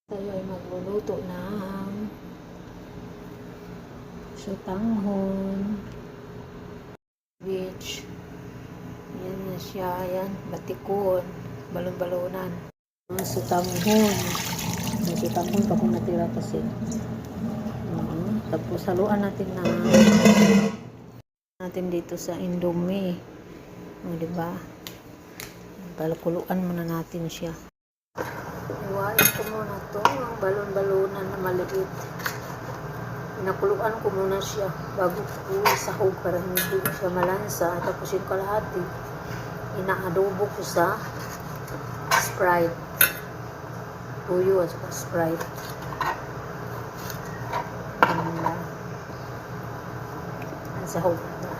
Tayo ay magluluto ng sutanghon, beach. Yan na siya, yan, batikon, balon-balonan. Sutanghon. May sutanghon pa kung natira kasi. Tapos haluan natin dito sa Indomie. Diba? Palakuluan muna natin siya. Iwain ko muna to ang balon-balonan na maliit. Pinakuluan ko muna siya bago ko isahog para hindi siya malansa. Tapos yung kalahati, inaadobo ko sa Sprite. Tuyo at saka Sprite. Ang sahog na.